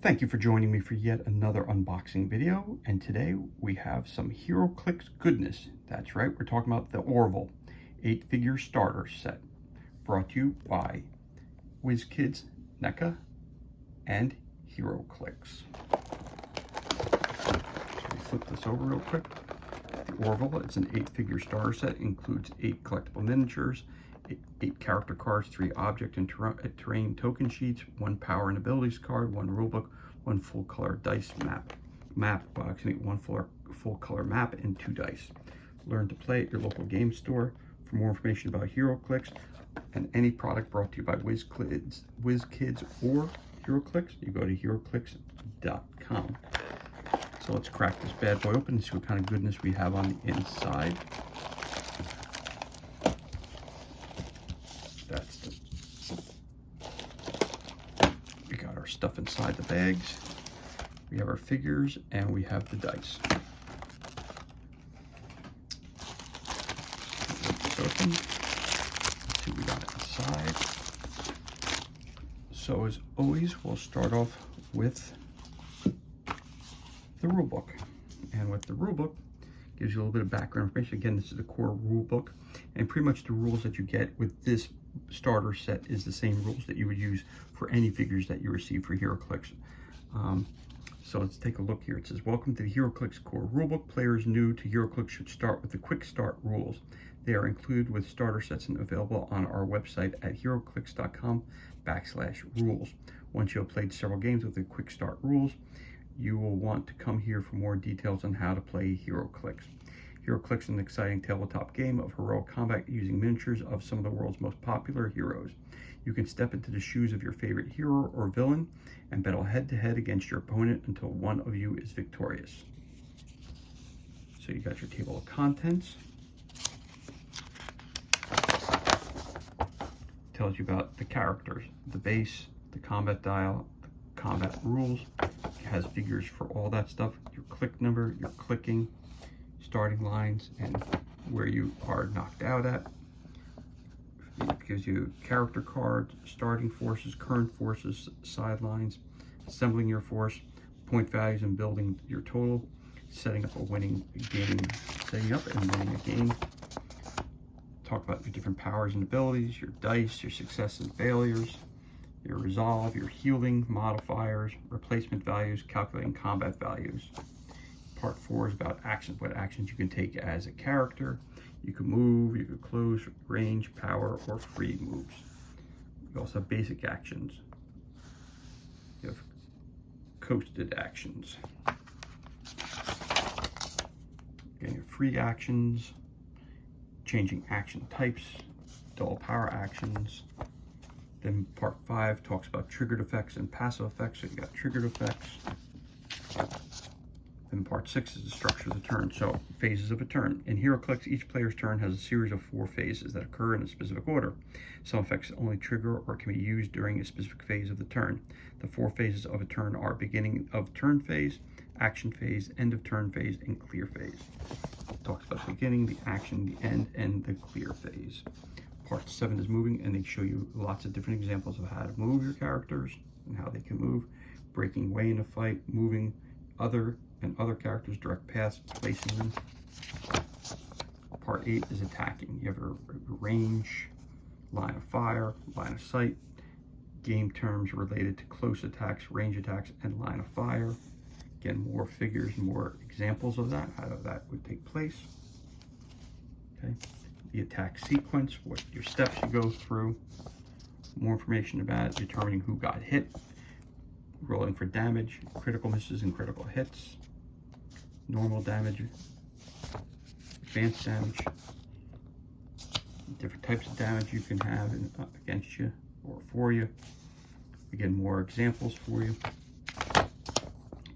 Thank you for joining me for yet another unboxing video, and today we have some Heroclix goodness. That's right, we're talking about the Orville 8-figure starter set, brought to you by WizKids, NECA, and Heroclix. So we flip this over real quick. The Orville, it's an 8-figure starter set, includes 8 collectible miniatures, 8 character cards, 3 object and terrain token sheets, 1 power and abilities card, 1 rulebook, 1 full color dice one full color map, and 2 dice. Learn to play at your local game store. For more information about Heroclix and any product brought to you by WizKids or Heroclix, you go to heroclix.com. So let's crack this bad boy open and see what kind of goodness we have on the inside. We got our stuff inside the bags. We have our figures and we have the dice. Let's this open. Let's see what we got inside. So as always, we'll start off with the rule book. And with the rule book, gives you a little bit of background information. Again, this is the core rule book, and pretty much the rules that you get with this starter set is the same rules that you would use for any figures that you receive for Heroclix. So let's take a look here. It says, welcome to the Heroclix core rulebook. Players new to Heroclix should start with the quick start rules. They are included with starter sets and available on our website at heroclix.com/rules. Once you have played several games with the quick start rules, you will want to come here for more details on how to play Heroclix. Heroclix is an exciting tabletop game of heroic combat using miniatures of some of the world's most popular heroes. You can step into the shoes of your favorite hero or villain and battle head-to-head against your opponent until one of you is victorious. So you got your table of contents. Tells you about the characters, the base, the combat dial, the combat rules. It has figures for all that stuff, your click number, your clicking, starting lines, and where you are knocked out at. It gives you character cards, starting forces, current forces, sidelines, assembling your force, point values and building your total, setting up a winning game, setting up and winning a game. Talk about your different powers and abilities, your dice, your successes and failures, your resolve, your healing modifiers, replacement values, calculating combat values. Part 4 is about actions, what actions you can take as a character. You can move, you can close, range, power, or free moves. You also have basic actions. You have coasted actions. Again, your free actions, changing action types, dual power actions. Then part 5 talks about triggered effects and passive effects. So you got triggered effects. Then part 6 is the structure of the turn. So phases of a turn. In Heroclix, each player's turn has a series of 4 phases that occur in a specific order. Some effects only trigger or can be used during a specific phase of the turn. The 4 phases of a turn are beginning of turn phase, action phase, end of turn phase, and clear phase. It talks about the beginning, the action, the end, and the clear phase. Part 7 is moving, and they show you lots of different examples of how to move your characters and how they can move, breaking away in a fight, moving other characters, direct paths, placing them. Part 8 is attacking. You have a range, line of fire, line of sight, game terms related to close attacks, range attacks, and line of fire. Again, more figures, more examples of that, how that would take place. Okay, the attack sequence, what your steps you go through, more information about it, determining who got hit, rolling for damage, critical misses and critical hits, normal damage, advanced damage, different types of damage you can have against you or for you. Again, more examples for you.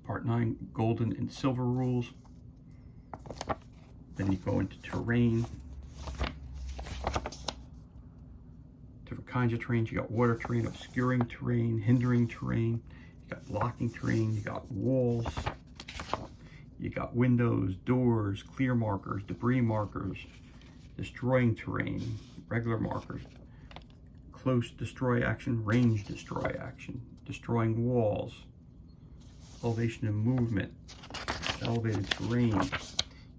Part 9, golden and silver rules. Then you go into terrain. Different kinds of terrain. You got water terrain, obscuring terrain, hindering terrain. You got blocking terrain. You got walls. You got windows, doors, clear markers, debris markers, destroying terrain, regular markers, close destroy action, range destroy action, destroying walls, elevation and movement, elevated terrain.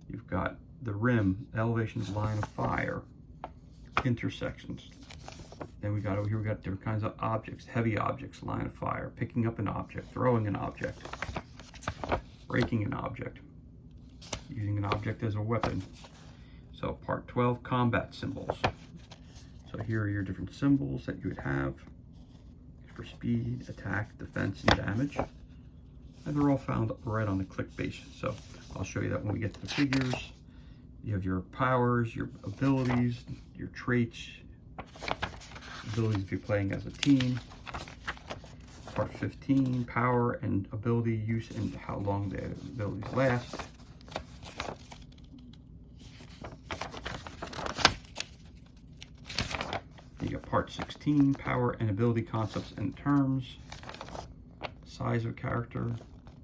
You've got the rim, elevation of line of fire, intersections. Then we got over here, we got different kinds of objects, heavy objects, line of fire, picking up an object, throwing an object, breaking an object, using an object as a weapon. So part 12, combat symbols. So here are your different symbols that you would have for speed, attack, defense, and damage. And they're all found right on the click base. So I'll show you that when we get to the figures. You have your powers, your abilities, your traits, abilities if you're playing as a team. Part 15, power and ability use and how long the abilities last. You got part 16, power and ability concepts and terms, size of character,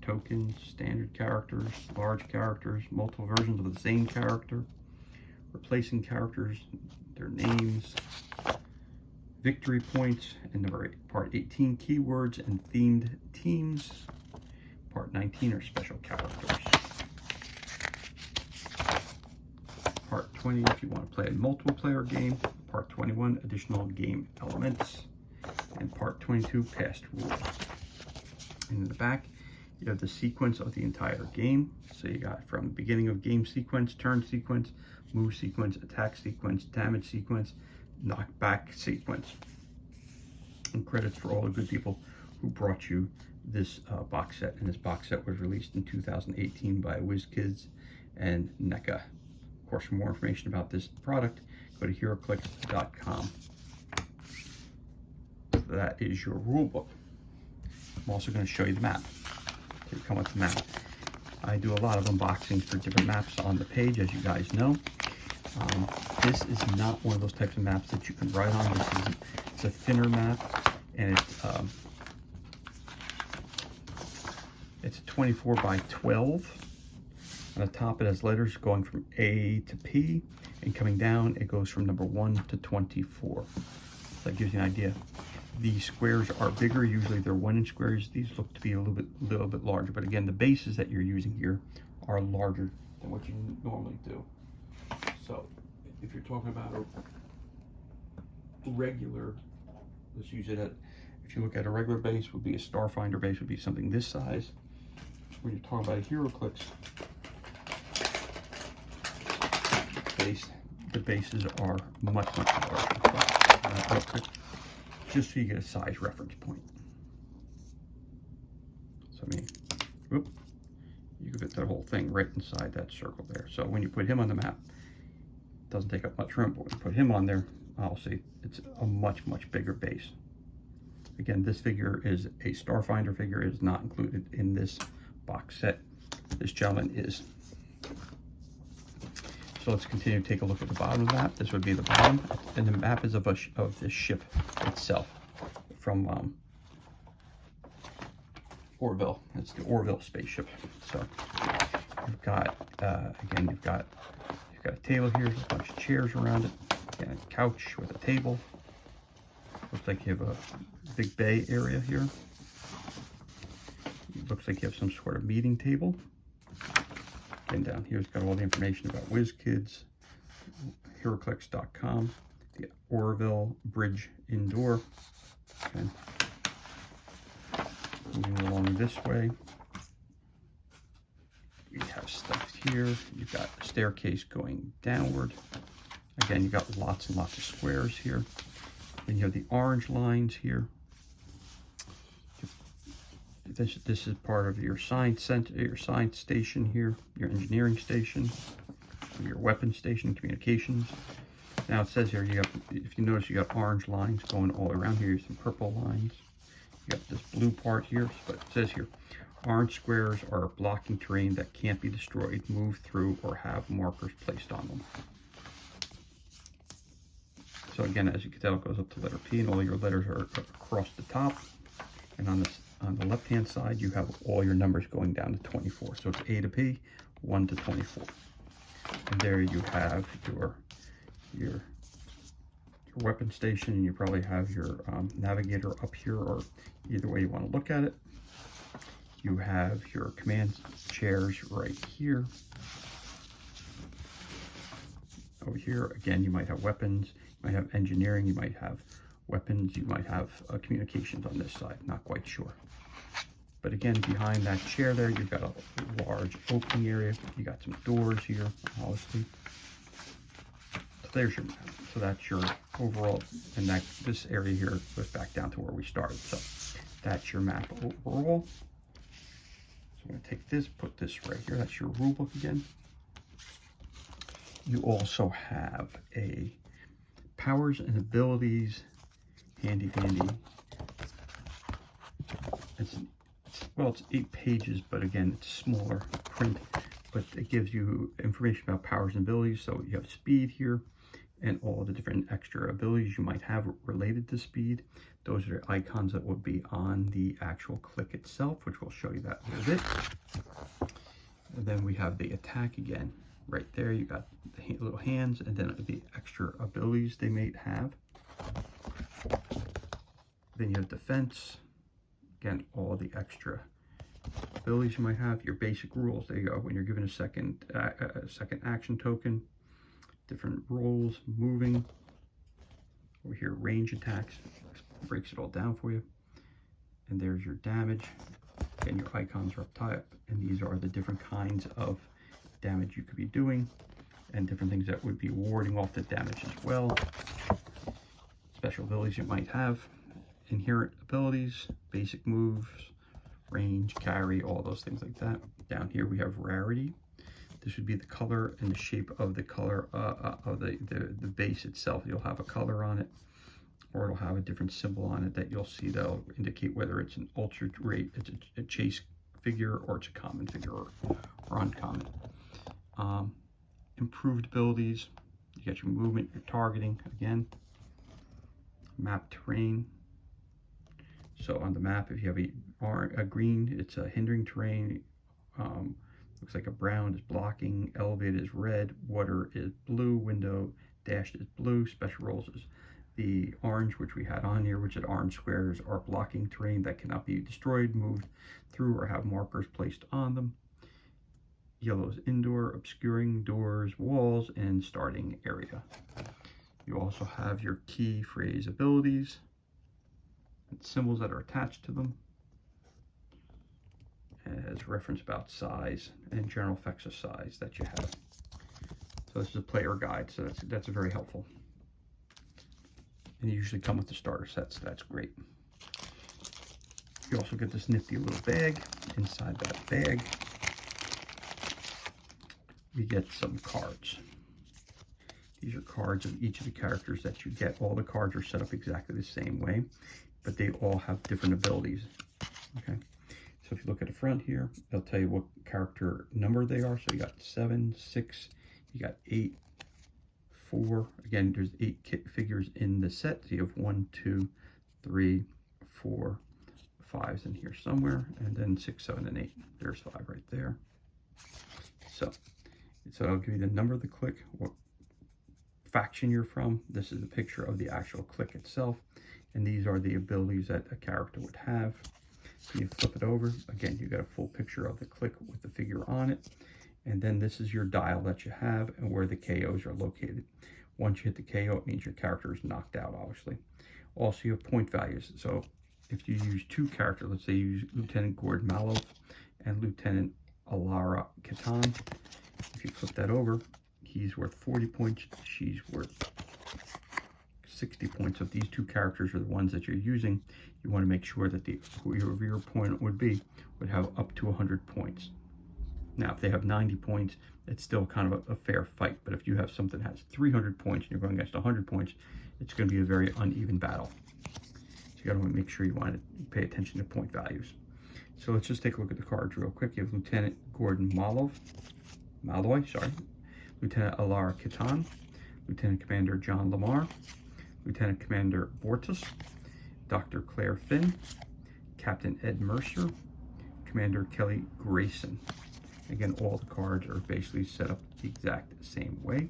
tokens, standard characters, large characters, multiple versions of the same character, replacing characters, their names, victory points, and part 18, keywords and themed teams. Part 19 are special characters. Part 20, if you want to play a multiple player game. Part 21, additional game elements. And part 22, past rules. And in the back, you have the sequence of the entire game. So you got from beginning of game sequence, turn sequence, move sequence, attack sequence, damage sequence, knockback sequence. And credits for all the good people who brought you this box set. And this box set was released in 2018 by WizKids and NECA. Of course, for more information about this product, go to Heroclix.com. That is your rule book. I'm also going to show you the map. Here we come with the map. I do a lot of unboxings for different maps on the page, as you guys know. This is not one of those types of maps that you can write on. It's a thinner map, and it's a 24 by 12. On the top, it has letters going from A to P, and coming down, it goes from number 1 to 24. So that gives you an idea. The squares are bigger. Usually they're 1-inch squares. These look to be a little bit larger. But again, the bases that you're using here are larger than what you normally do. So if you're talking about a regular, let's use it at, if you look at a regular base, would be a Starfinder base, would be something this size. When you're talking about a Heroclix base, the bases are much larger. Just so you get a size reference point. So I mean, whoop, you can fit that whole thing right inside that circle there. So when you put him on the map, it doesn't take up much room, but when you put him on there, I'll see it's a much bigger base. Again, this figure is a Starfinder figure. It is not included in this box set. This gentleman is. So let's continue to take a look at the bottom of the map. This would be the bottom, and the map is of the ship itself from Orville. It's the Orville spaceship. So you've got again, you've got a table here, a bunch of chairs around it, and a couch with a table. Looks like you have a big bay area here. It looks like you have some sort of meeting table. And down here, it's got all the information about WizKids, Heroclix.com, the Orville Bridge Indoor. Okay. Moving along this way, we have stuff here. You've got a staircase going downward. Again, you've got lots and lots of squares here. Then you have the orange lines here. This is part of your science center, your science station here, your engineering station, your weapons station, communications. Now it says here, you have, if you notice, you got orange lines going all around here. Some purple lines. You got this blue part here, but it says here, orange squares are blocking terrain that can't be destroyed, moved through, or have markers placed on them. So again, as you can tell, it goes up to letter P, and all your letters are across the top. And on the left-hand side, you have all your numbers going down to 24. So it's A to P, 1 to 24. And there you have your weapon station, and you probably have your navigator up here, or either way you want to look at it. You have your command chairs right here. Over here, again, you might have weapons, you might have engineering, you might have weapons, you might have communications on this side, not quite sure. But again, behind that chair there, you've got a large opening area. You got some doors here, obviously. So there's your map. So that's your overall, and that this area here goes back down to where we started. So that's your map overall. So I'm going to take this, put this right here. That's your rule book again. You also have a powers and abilities, handy dandy. It's 8 pages, but again, it's smaller print, but it gives you information about powers and abilities. So you have speed here and all the different extra abilities you might have related to speed. Those are the icons that would be on the actual click itself, which we'll show you that in a bit. And then we have the attack again. Right there, you got the little hands and then the extra abilities they may have. Then you have defense. Again, all the extra abilities you might have. Your basic rules. There you go. When you're given a second action token, different rules, moving. Over here, range attacks. Breaks it all down for you. And there's your damage. Again, your icons are up top. And these are the different kinds of damage you could be doing and different things that would be warding off the damage as well. Special abilities you might have, inherent abilities, basic moves, range, carry, all those things like that. Down here we have rarity. This would be the color and the shape of the color of the base itself. You'll have a color on it, or it'll have a different symbol on it that you'll see that'll indicate whether it's an ultra rate, it's a chase figure, or it's a common figure, or uncommon. Improved abilities, you got your movement, your targeting, again, map terrain. So on the map, if you have a green, it's a hindering terrain. Looks like a brown is blocking, elevated is red, water is blue, window dashed is blue, special rolls is the orange, which we had on here, which is orange squares are blocking terrain that cannot be destroyed, moved through, or have markers placed on them. Yellow is indoor, obscuring, doors, walls, and starting area. You also have your key phrase abilities and symbols that are attached to them, as reference about size and general effects of size that you have. So this is a player guide, so that's very helpful. And you usually come with the starter set, so that's great. You also get this nifty little bag. Inside that bag, we get some cards. These are cards of each of the characters that you get. All the cards are set up exactly the same way, but they all have different abilities. Okay, so if you look at the front here, they'll tell you what character number they are. So you got 7, 6, you got 8, 4. Again, there's 8 figures in the set. So you have 1, 2, 3, 4, 5's in here somewhere, and then 6, 7, and 8. There's 5 right there. So I'll give you the number of the click, what faction you're from. This is a picture of the actual click itself, and these are the abilities that a character would have. So you flip it over, again, you get a full picture of the click with the figure on it, and then this is your dial that you have and where the KOs are located. Once you hit the KO, it means your character is knocked out, obviously. Also, you have point values. So if you use 2 characters, let's say you use Lieutenant Gordon Malov and Lieutenant Alara Katan. If you flip that over, he's worth 40 points, she's worth 60 points. So if these 2 characters are the ones that you're using, you want to make sure that whoever your opponent would be would have up to 100 points. Now, if they have 90 points, it's still kind of a fair fight. But if you have something that has 300 points and you're going against 100 points, it's going to be a very uneven battle. So you got to make sure you want to pay attention to point values. So let's just take a look at the cards real quick. You have Lieutenant Gordon Malloy, Lieutenant Alara Katan, Lieutenant Commander John Lamar, Lieutenant Commander Bortus, Dr. Claire Finn, Captain Ed Mercer, Commander Kelly Grayson. Again, all the cards are basically set up the exact same way.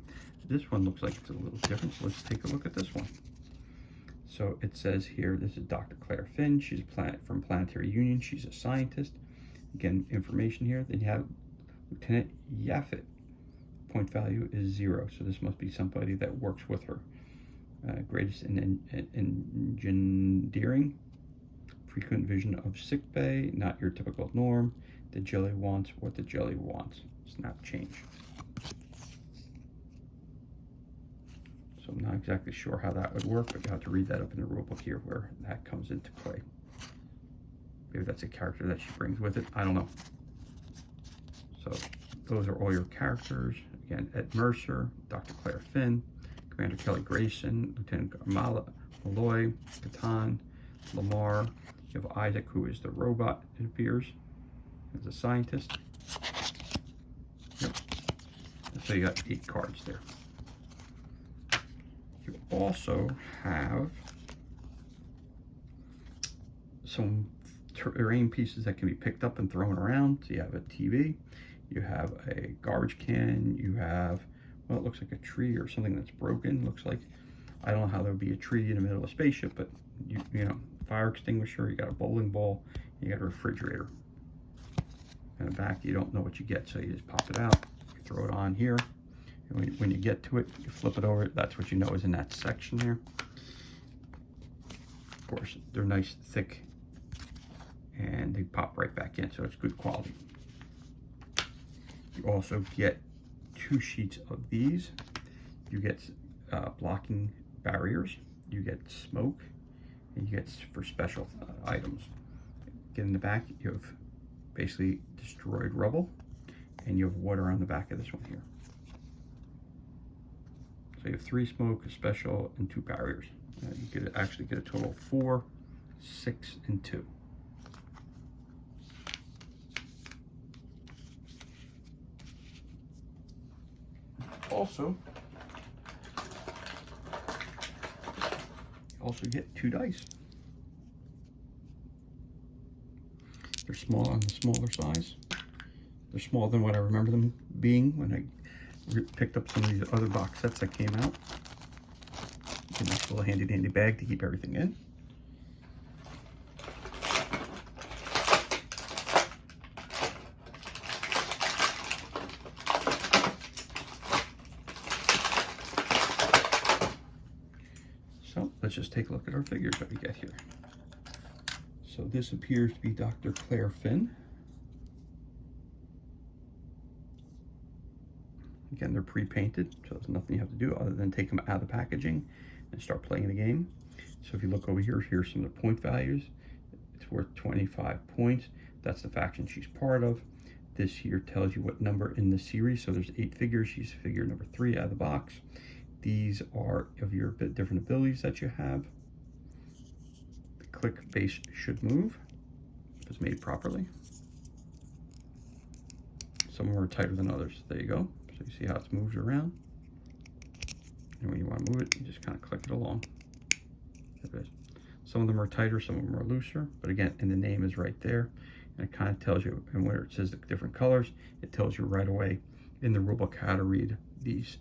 This one looks like it's a little different, so let's take a look at this one. So it says here, this is Dr. Claire Finn. She's from Planetary Union. She's a scientist. Again, information here. Then you have Lieutenant Yaphet. Point value is 0, so this must be somebody that works with her. Greatest engineering. Frequent vision of sick bay, not your typical norm. The jelly wants what the jelly wants. Snap change. So I'm not exactly sure how that would work, but you have to read that up in the rulebook here where that comes into play. Maybe that's a character that she brings with it. I don't know. So those are all your characters. Again, Ed Mercer, Dr. Claire Finn, Commander Kelly Grayson, Lieutenant Malloy, Catan, Lamar. You have Isaac, who is the robot, it appears, as a scientist. Yep. So you got 8 cards there. You also have some terrain pieces that can be picked up and thrown around. So you have a TV, you have a garbage can, you have, well, it looks like a tree or something that's broken. Looks like, I don't know how there would be a tree in the middle of a spaceship, but you know, fire extinguisher, you got a bowling ball, you got a refrigerator. In the back, you don't know what you get, so you just pop it out, you throw it on here. And when you get to it, you flip it over, that's what you know is in that section here. Of course, they're nice, thick, and they pop right back in, so it's good quality. You also get 2 sheets of these. You get blocking barriers, you get smoke, and you get for special items. Get in the back, you have basically destroyed rubble, and you have water on the back of this one here. So you have 3 smoke, a special, and 2 barriers. You could actually get a total of 4, 6, and 2. Also get 2 dice. They're small, on the smaller size. They're smaller than what I remember them being when I picked up some of these other box sets that came out. A nice little handy dandy bag to keep everything in. So let's just take a look at our figures that we get here. So this appears to be Dr. Claire Finn. Again, they're pre-painted, so there's nothing you have to do other than take them out of the packaging and start playing the game. So if you look over here, here's some of the point values. It's worth 25 points. That's the faction she's part of. This here tells you what number in the series. So there's 8 figures. She's figure number 3 out of the box. These are of your different abilities that you have. The click base should move if it's made properly. Some of them are tighter than others. There you go. So you see how it's moved around. And when you want to move it, you just kind of click it along. There it is. Some of them are tighter, some of them are looser. But again, and the name is right there. And it kind of tells you, and where it says the different colors, it tells you right away in the rulebook how to read these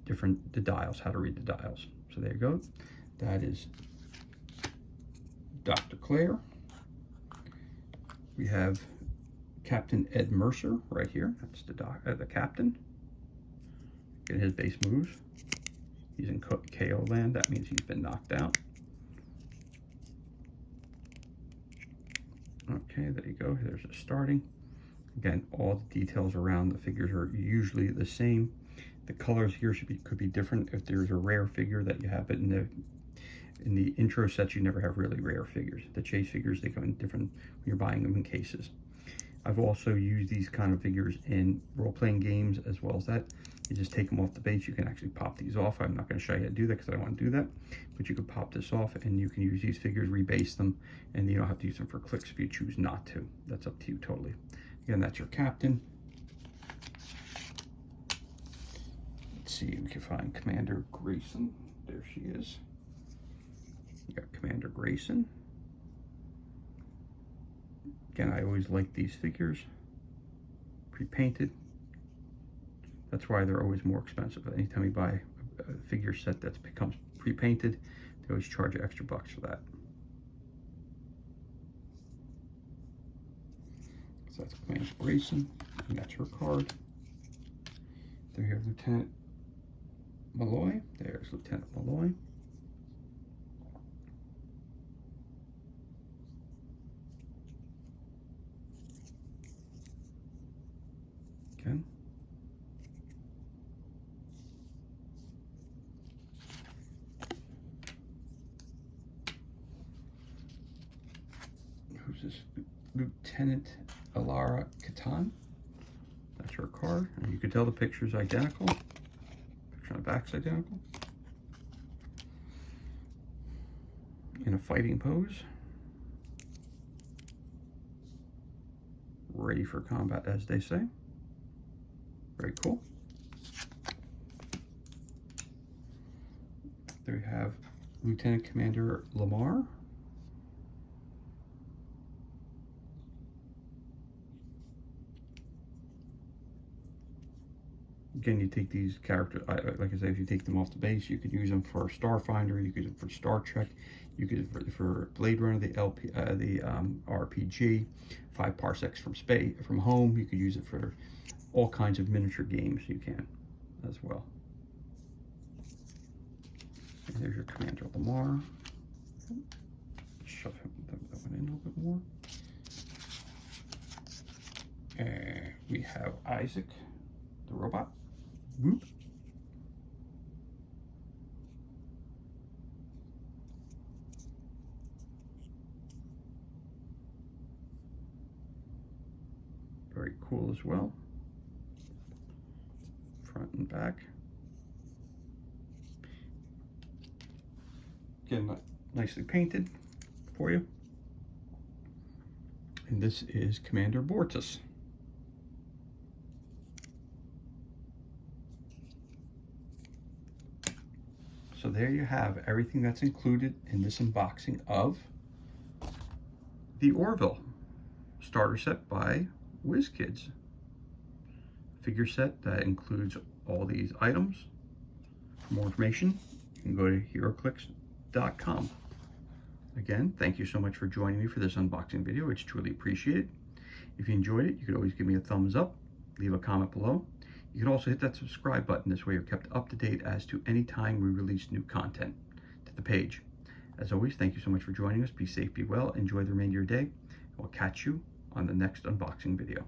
the dials, how to read the dials. So there you go. That is Dr. Claire. We have Captain Ed Mercer right here. That's the captain. Get his base moves. He's in KO land. That means he's been knocked out. Okay, there you go. There's a starting. Again, all the details around the figures are usually the same. The colors here could be different if there's a rare figure that you have, but in the intro sets you never have really rare figures. The chase figures, they come in different when you're buying them in cases. I've also used these kind of figures in role-playing games as well as that. You just take them off the base. You can actually pop these off. I'm not going to show you how to do that because I don't want to do that. But you can pop this off and you can use these figures, rebase them, and you don't have to use them for clicks if you choose not to. That's up to you totally. Again, that's your captain. Let's see if we can find Commander Grayson. There she is. You got Commander Grayson. Again, I always like these figures, pre-painted. That's why they're always more expensive. Anytime you buy a figure set that becomes pre-painted, they always charge you extra bucks for that. So that's Commander Grayson, and that's her card. There you have Lieutenant Malloy. There's Lieutenant Malloy. Again. Who's this? Lieutenant Alara Katan. That's her card. And you can tell the picture's identical. Picture on the back's identical. In a fighting pose. Ready for combat, as they say. Very cool. There we have Lieutenant Commander Lamar. Again, you take these characters, like I said, if you take them off the base, you could use them for Starfinder, you could use them for Star Trek, you could use for Blade Runner, the RPG, 5 parsecs from home. You could use it for all kinds of miniature games. You can as well. And there's your Commander Lamar. Shove that one in a little bit more. And we have Isaac, the robot. Whoop. Very cool as well. Front and back. Again, nicely painted for you. And this is Commander Bortus. So there you have everything that's included in this unboxing of the Orville starter set by WizKids. Figure set that includes all these items. For more information, you can go to Heroclix.com. Again, thank you so much for joining me for this unboxing video. It's truly appreciated. If you enjoyed it, you could always give me a thumbs up, leave a comment below. You can also hit that subscribe button. This way you're kept up to date as to any time we release new content to the page. As always, thank you so much for joining us. Be safe, be well, enjoy the remainder of your day. We'll catch you on the next unboxing video.